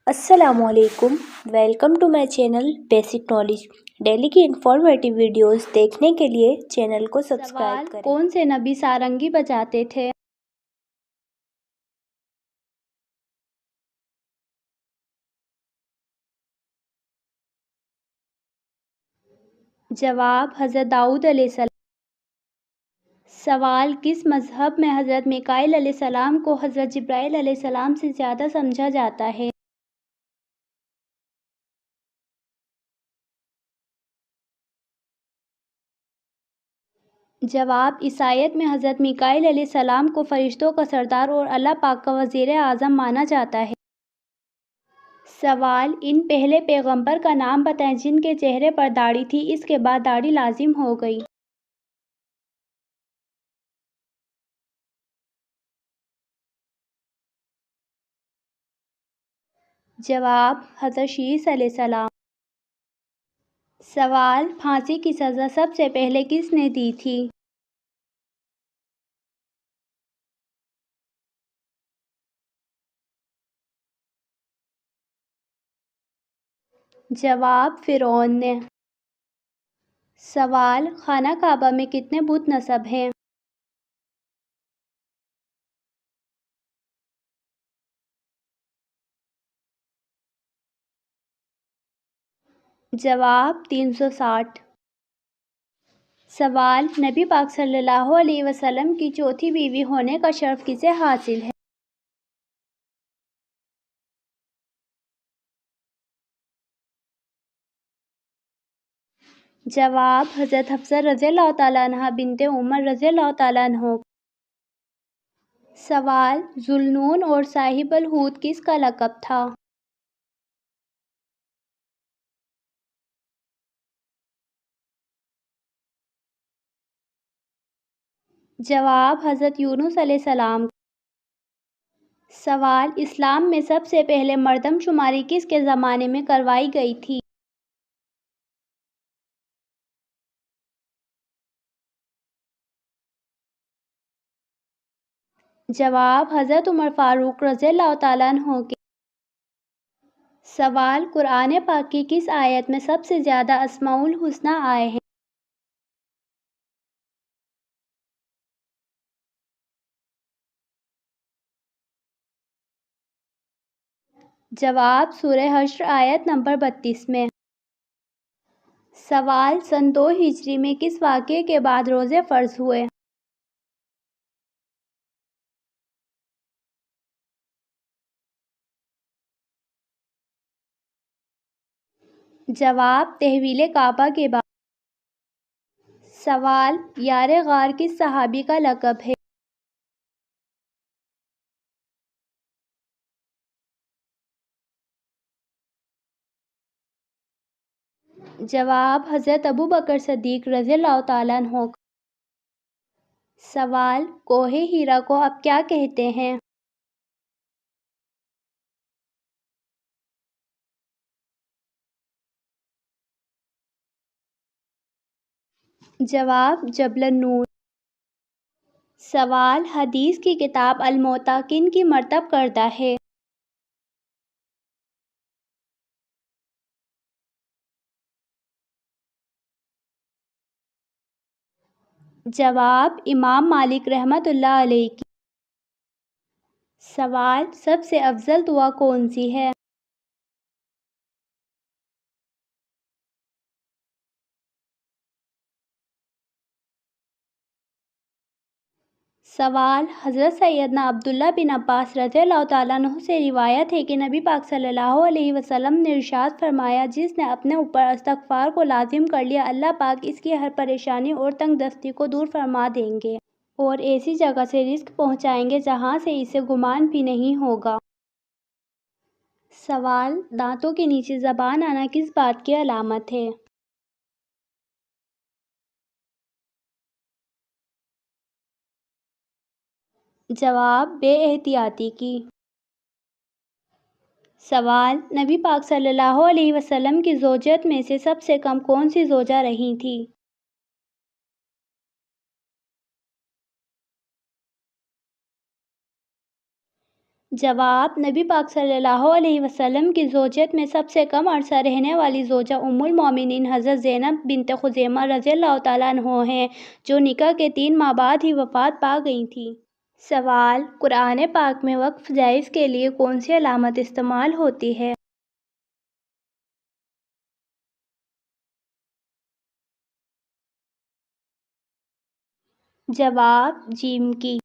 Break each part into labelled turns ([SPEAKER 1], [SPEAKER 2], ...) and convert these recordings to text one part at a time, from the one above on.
[SPEAKER 1] السلام علیکم، welcome to my channel basic knowledge. Daily کی انفارمیٹیو ویڈیوز دیکھنے کے لیے چینل کو سبسکرائب کریں۔
[SPEAKER 2] کون سے نبی سارنگی بجاتے تھے؟ جواب: حضرت داؤد علیہ السلام۔ سوال: کس مذہب میں حضرت میکائیل علیہ السلام کو حضرت جبرائیل علیہ السلام سے زیادہ سمجھا جاتا ہے؟ جواب: عیسائیت میں حضرت میکائیل علیہ السلام کو فرشتوں کا سردار اور اللہ پاک کا وزیر اعظم مانا جاتا ہے۔ سوال: ان پہلے پیغمبر کا نام بتائیں جن کے چہرے پر داڑھی تھی، اس کے بعد داڑھی لازم ہو گئی۔ جواب: حضرت شیس علیہ السلام۔ سوال: پھانسی کی سزا سب سے پہلے کس نے دی تھی؟ جواب: فرعون نے۔ سوال: خانہ کعبہ میں کتنے بت نصب ہیں؟ جواب: 360۔ سوال: نبی پاک صلی اللہ علیہ وسلم کی چوتھی بیوی ہونے کا شرف کسے حاصل ہے؟ جواب: حضرت حفصہ رضی اللہ تعالیٰ عنہا بنت عمر رضی اللہ تعالیٰ عنہ۔ سوال: ذوالنون اور صاحب الحوت کس کا لقب تھا؟ جواب: حضرت یونس علیہ السلام۔ سوال: اسلام میں سب سے پہلے مردم شماری کس کے زمانے میں کروائی گئی تھی؟ جواب: حضرت عمر فاروق رضی اللہ تعالیٰ عنہ کے۔ سوال: قرآن پاک کی کس آیت میں سب سے زیادہ اسماء الحسنی آئے ہیں؟ جواب: سورہ حشر آیت نمبر 32 میں۔ سوال: سن 2 ہجری میں کس واقعے کے بعد روزے فرض ہوئے؟ جواب: تحویل کعبہ کے بعد۔ سوال: یار غار کس صحابی کا لقب ہے؟ جواب: حضرت ابوبکر صدیق رضی اللہ تعالیٰ عنہ۔ سوال: کوہ ہیرا کو اب کیا کہتے ہیں؟ جواب: جبل النور۔ سوال: حدیث کی کتاب الموطا کن کی مرتب کردہ ہے؟ جواب: امام مالک رحمۃ اللہ علیہ کی۔ سوال: سب سے افضل دعا کون سی ہے؟ سوال: حضرت سیدنا عبداللہ بن عباس رضی اللہ تعالیٰ عنہ سے روایت ہے کہ نبی پاک صلی اللہ علیہ وسلم نے ارشاد فرمایا، جس نے اپنے اوپر استغفار کو لازم کر لیا، اللہ پاک اس کی ہر پریشانی اور تنگ دستی کو دور فرما دیں گے اور ایسی جگہ سے رزق پہنچائیں گے جہاں سے اسے گمان بھی نہیں ہوگا۔ سوال: دانتوں کے نیچے زبان آنا کس بات کی علامت ہے؟ جواب: بے احتیاطی کی۔ سوال: نبی پاک صلی اللہ علیہ وسلم کی زوجات میں سے سب سے کم کون سی زوجہ رہی تھی؟ جواب: نبی پاک صلی اللہ علیہ وسلم کی زوجیت میں سب سے کم عرصہ رہنے والی زوجہ ام المومنین حضرت زینب بنت خزیمہ رضی اللہ تعالیٰ عنہ ہیں، جو نکاح کے 3 ماہ بعد ہی وفات پا گئی تھیں۔ سوال: قرآن پاک میں وقف جائز کے لیے کون سی علامت استعمال ہوتی ہے؟ جواب: جیم کی۔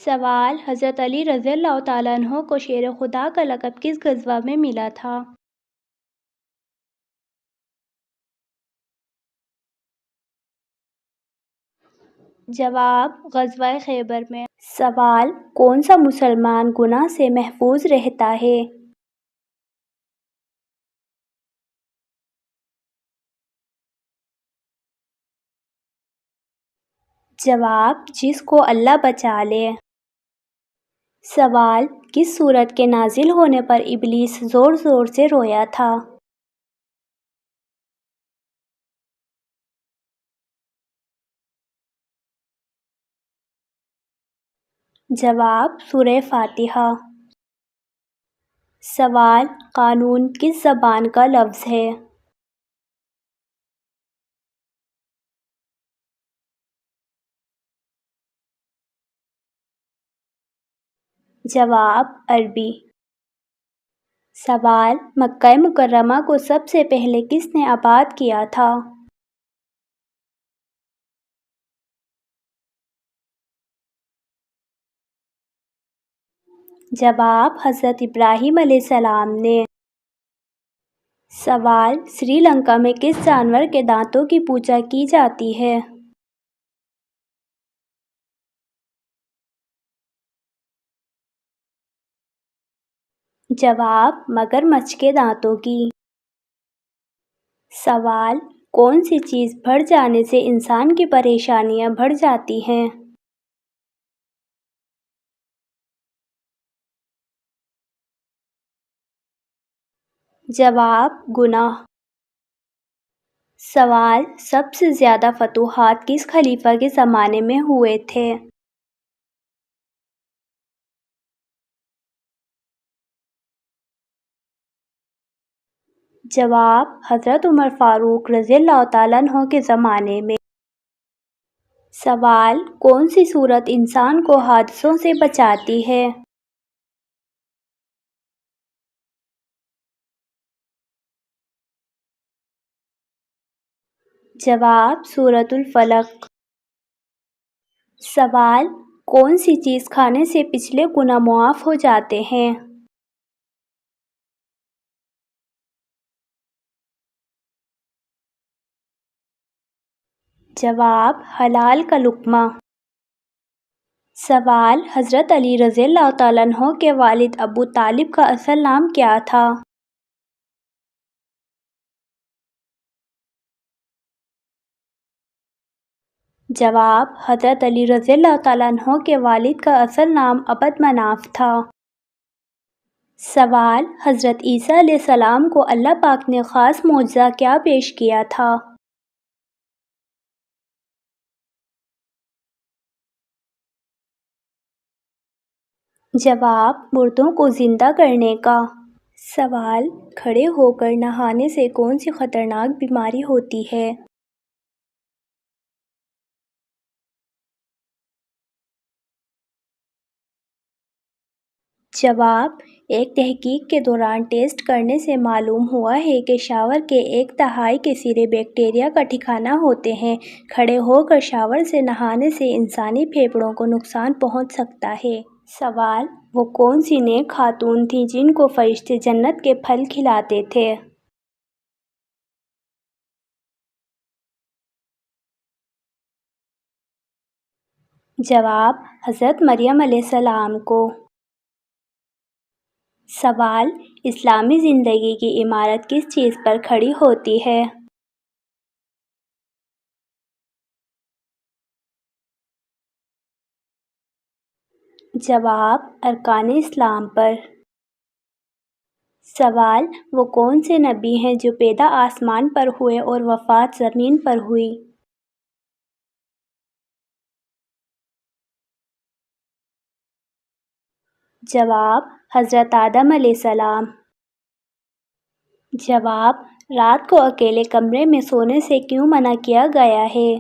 [SPEAKER 2] سوال: حضرت علی رضی اللہ تعالیٰ عنہ کو شیر خدا کا لقب کس غزوہ میں ملا تھا؟ جواب: غزوہ خیبر میں۔
[SPEAKER 1] سوال: کون سا مسلمان گناہ سے محفوظ رہتا ہے؟ جواب: جس کو اللہ بچا لے۔ سوال: کس سورت کے نازل ہونے پر ابلیس زور زور سے رویا تھا؟ جواب: سورہ فاتحہ۔ سوال: قانون کس زبان کا لفظ ہے؟ جواب: عربی۔ سوال: مکہ مکرمہ کو سب سے پہلے کس نے آباد کیا تھا؟ جواب: حضرت ابراہیم علیہ السلام نے۔ سوال: سری لنکا میں کس جانور کے دانتوں کی پوجا کی جاتی ہے؟ جواب: مگرمچھ کے دانتوں کی۔ سوال: کون سی چیز بڑھ جانے سے انسان کی پریشانیاں بڑھ جاتی ہیں؟ جواب: گناہ۔ سوال: سب سے زیادہ فتوحات کس خلیفہ کے زمانے میں ہوئے تھے؟ جواب: حضرت عمر فاروق رضی اللہ تعالیٰ عنہ کے زمانے میں۔ سوال: کون سی سورت انسان کو حادثوں سے بچاتی ہے؟ جواب: سورۃ الفلق۔ سوال: کون سی چیز کھانے سے پچھلے گناہ معاف ہو جاتے ہیں؟ جواب: حلال کا لقمہ۔ سوال: حضرت علی رضی اللہ تعالیٰ عنہ کے والد ابو طالب کا اصل نام کیا تھا؟ جواب: حضرت علی رضی اللہ تعالیٰ عنہ کے والد کا اصل نام عبد مناف تھا۔ سوال: حضرت عیسیٰ علیہ السلام کو اللہ پاک نے خاص معجزہ کیا پیش کیا تھا؟ جواب: مردوں کو زندہ کرنے کا۔ سوال: کھڑے ہو کر نہانے سے کون سی خطرناک بیماری ہوتی ہے؟ جواب: ایک تحقیق کے دوران ٹیسٹ کرنے سے معلوم ہوا ہے کہ شاور کے 1/3 کے سرے بیکٹیریا کا ٹھکانہ ہوتے ہیں۔ کھڑے ہو کر شاور سے نہانے سے انسانی پھیپھڑوں کو نقصان پہنچ سکتا ہے۔ سوال: وہ کون سی نیک خاتون تھیں جن کو فرشتے جنت کے پھل کھلاتے تھے؟ جواب: حضرت مریم علیہ السلام کو۔ سوال: اسلامی زندگی کی عمارت کس چیز پر کھڑی ہوتی ہے؟ جواب: ارکان اسلام پر۔ سوال: وہ کون سے نبی ہیں جو پیدا آسمان پر ہوئے اور وفات زمین پر ہوئی؟ جواب: حضرت آدم علیہ السلام۔ جواب: رات کو اکیلے کمرے میں سونے سے کیوں منع کیا گیا ہے؟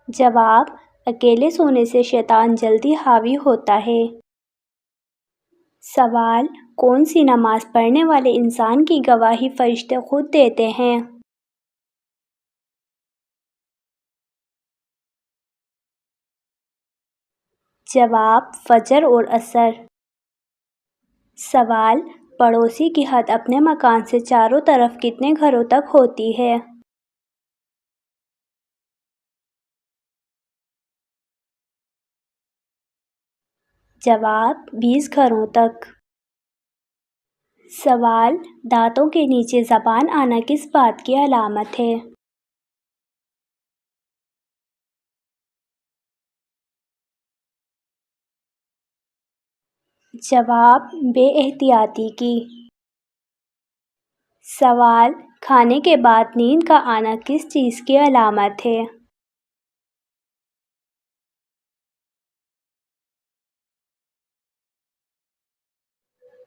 [SPEAKER 1] جواب: اکیلے سونے سے شیطان جلدی حاوی ہوتا ہے۔ سوال: کون سی نماز پڑھنے والے انسان کی گواہی فرشتے خود دیتے ہیں؟ جواب: فجر اور عصر۔ سوال: پڑوسی کی حد اپنے مکان سے چاروں طرف کتنے گھروں تک ہوتی ہے؟ جواب: 20 گھروں تک۔ سوال: دانتوں کے نیچے زبان آنا کس بات کی علامت ہے؟ جواب: بے احتیاطی کی۔ سوال: کھانے کے بعد نیند کا آنا کس چیز کی علامت ہے؟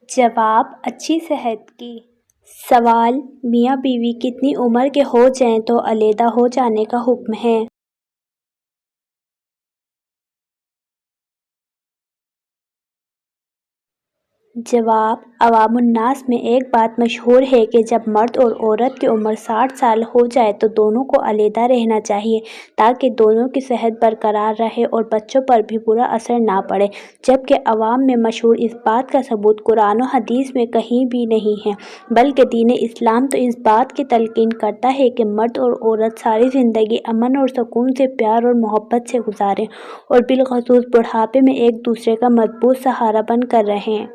[SPEAKER 1] جواب: اچھی صحت کی۔ سوال: میاں بیوی کتنی عمر کے ہو جائیں تو علیحدہ ہو جانے کا حکم ہے؟ جواب: عوام الناس میں ایک بات مشہور ہے کہ جب مرد اور عورت کی عمر 60 سال ہو جائے تو دونوں کو علیحدہ رہنا چاہیے تاکہ دونوں کی صحت برقرار رہے اور بچوں پر بھی برا اثر نہ پڑے، جبکہ عوام میں مشہور اس بات کا ثبوت قرآن و حدیث میں کہیں بھی نہیں ہے، بلکہ دین اسلام تو اس بات کی تلقین کرتا ہے کہ مرد اور عورت ساری زندگی امن اور سکون سے پیار اور محبت سے گزاریں اور بالخصوص بڑھاپے میں ایک دوسرے کا مضبوط سہارا بن کر رہیں۔